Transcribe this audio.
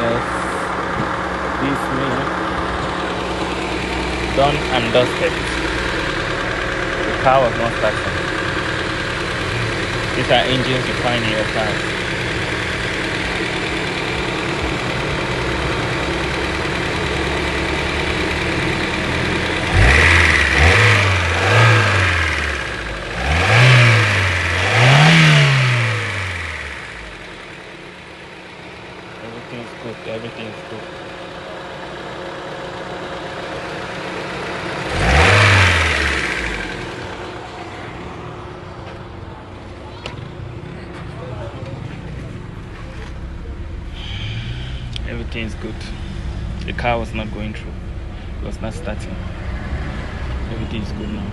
Yes, this me done and dusted. The car was not starting. These are engines you find in your cars. Everything's good. Everything's good. Everything's good. The car was not going through. It was not starting. Everything is good now.